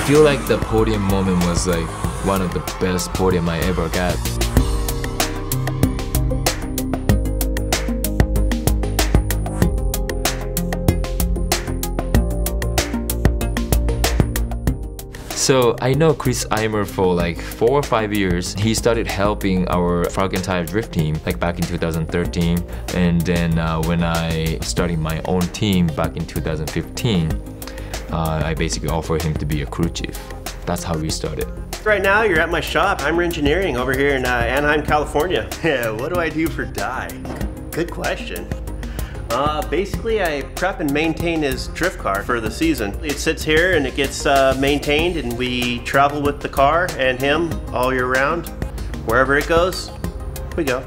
feel like the podium moment was like one of the best podium I ever got. So I know Chris Eimer for like 4 or 5 years. He started helping our Frogentire drift team like back in 2013, and then when I started my own team back in 2015, I basically offered him to be a crew chief. That's how we started. Right now you're at my shop, Eimer Engineering over here in Anaheim, California. Yeah, what do I do for Dai? Good question. Basically I prep and maintain his drift car for the season. It sits here and it gets maintained, and we travel with the car and him all year round. Wherever it goes, we go.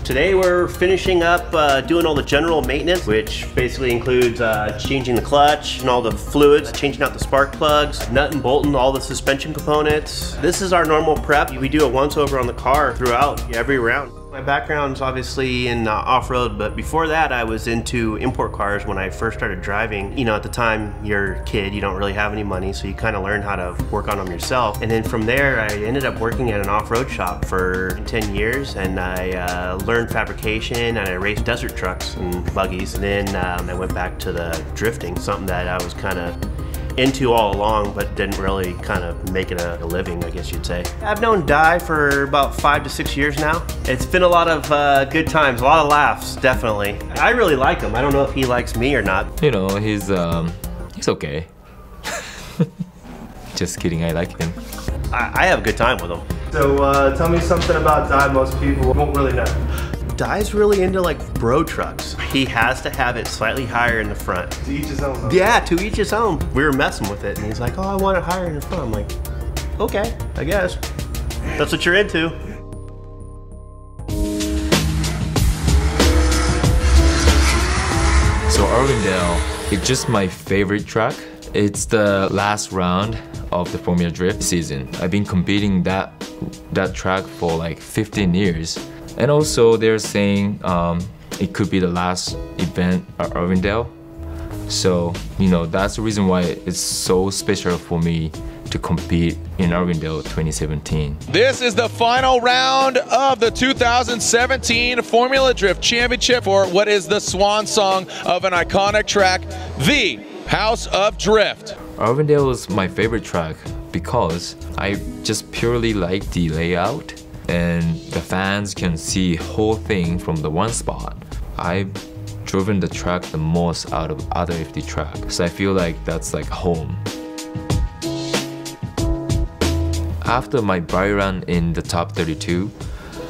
Today we're finishing up doing all the general maintenance, which basically includes changing the clutch and all the fluids, changing out the spark plugs, nut and bolting all the suspension components. This is our normal prep. We do a once over on the car throughout every round. My background's obviously in off-road, but before that I was into import cars when I first started driving. You know, at the time you're a kid, you don't really have any money, so you kind of learn how to work on them yourself. And then from there I ended up working at an off-road shop for 10 years, and I learned fabrication, and I raced desert trucks and buggies. And then I went back to the drifting, something that I was kind of into all along, but didn't really kind of make it a living, I guess you'd say. I've known Dai for about 5 to 6 years now. It's been a lot of good times, a lot of laughs, definitely. I really like him. I don't know if he likes me or not. You know, he's okay. Just kidding, I like him. I have a good time with him. So tell me something about Dai most people won't really know. Dai's really into like bro trucks. He has to have it slightly higher in the front. To each his own. Yeah, to each his own. We were messing with it and he's like, oh, I want it higher in the front. I'm like, okay, I guess. That's what you're into. So Irwindale, it's just my favorite track. It's the last round of the Formula Drift season. I've been competing that track for like 15 years. And also they're saying it could be the last event at Irwindale. So, you know, that's the reason why it's so special for me to compete in Irwindale 2017. This is the final round of the 2017 Formula Drift Championship for what is the swan song of an iconic track, the House of Drift. Irwindale is my favorite track because I just purely like the layout, and the fans can see whole thing from the one spot. I've driven the track the most out of other FD tracks, so I feel like that's like home. After my bye run in the top 32,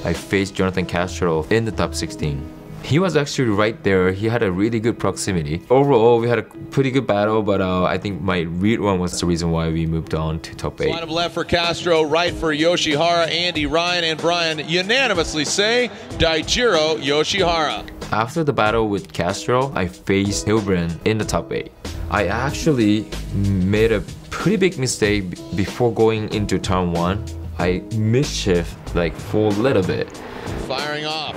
I faced Jonathan Castro in the top 16. He was actually right there. He had a really good proximity. Overall, we had a pretty good battle, but I think my rear one was the reason why we moved on to top 8. Line of left for Castro, right for Yoshihara. Andy, Ryan, and Brian unanimously say Daijiro Yoshihara. After the battle with Castro, I faced Hilbrand in the top 8. I actually made a pretty big mistake before going into turn 1. I misshift like for a little bit. Firing off.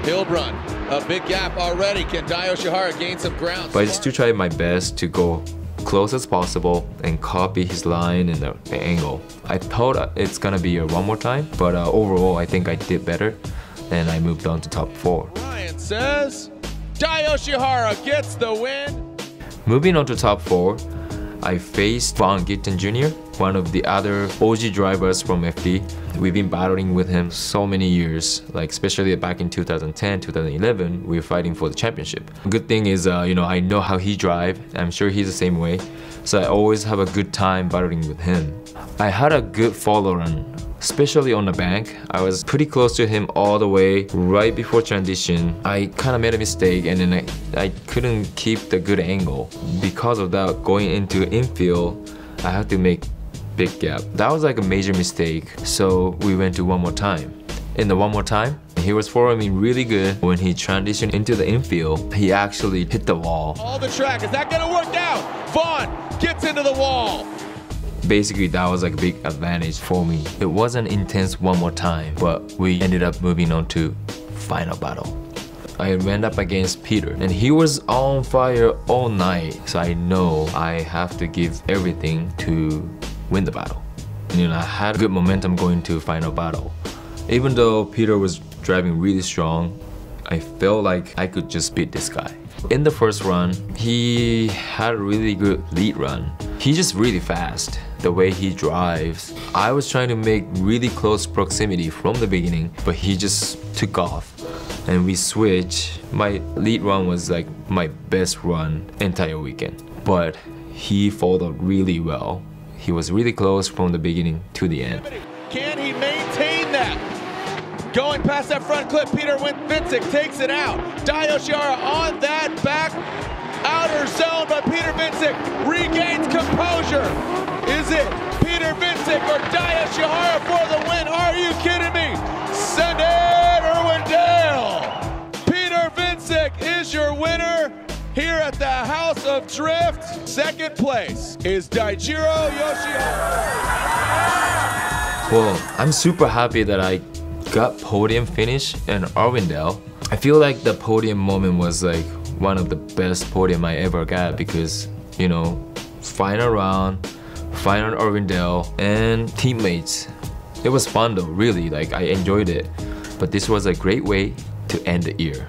Hilbrand, a big gap already. Can Dai Yoshihara gain some ground? But I just tried my best to go close as possible and copy his line and the angle. I thought it's gonna be a one more time, but overall I think I did better, and I moved on to top 4. Ryan says Dai Yoshihara gets the win. Moving on to top 4, I faced Von Gittin Jr., one of the other OG drivers from FD. We've been battling with him so many years, like especially back in 2010, 2011, we were fighting for the championship. Good thing is, you know, I know how he drives. I'm sure he's the same way. So I always have a good time battling with him. I had a good follow run, especially on the bank. I was pretty close to him all the way right before transition. I kind of made a mistake, and then I couldn't keep the good angle. Because of that, going into infield, I had to make big gap. That was like a major mistake, so we went to one more time. In the one more time, he was following me really good. When he transitioned into the infield, he actually hit the wall. All the track, is that gonna work out? Vaughn gets into the wall. Basically, that was like a big advantage for me. It wasn't intense one more time, but we ended up moving on to final battle. I went up against Peter, and he was on fire all night, so I know I have to give everything to win the battle. And, you know, I had good momentum going to final battle. Even though Peter was driving really strong, I felt like I could just beat this guy. In the first run, he had a really good lead run. He's just really fast, the way he drives. I was trying to make really close proximity from the beginning, but he just took off. And we switched. My lead run was like my best run entire weekend. But he followed really well. He was really close from the beginning to the end. Can he maintain that? Going past that front clip, Peter Vincic takes it out. Yoshihara on that back outer zone, but Peter Vincic regains composure. Is it Peter Vincic or Yoshihara for the win? Are you kidding me? Send it, Irwindale! Peter Vincic is your winner here at the House of Drift. Second place is Daijiro Yoshihara. Well, I'm super happy that I got podium finish in Irwindale. I feel like the podium moment was like one of the best podium I ever got because, you know, final round, final Irwindale, and teammates. It was fun though, really, like I enjoyed it. But this was a great way to end the year.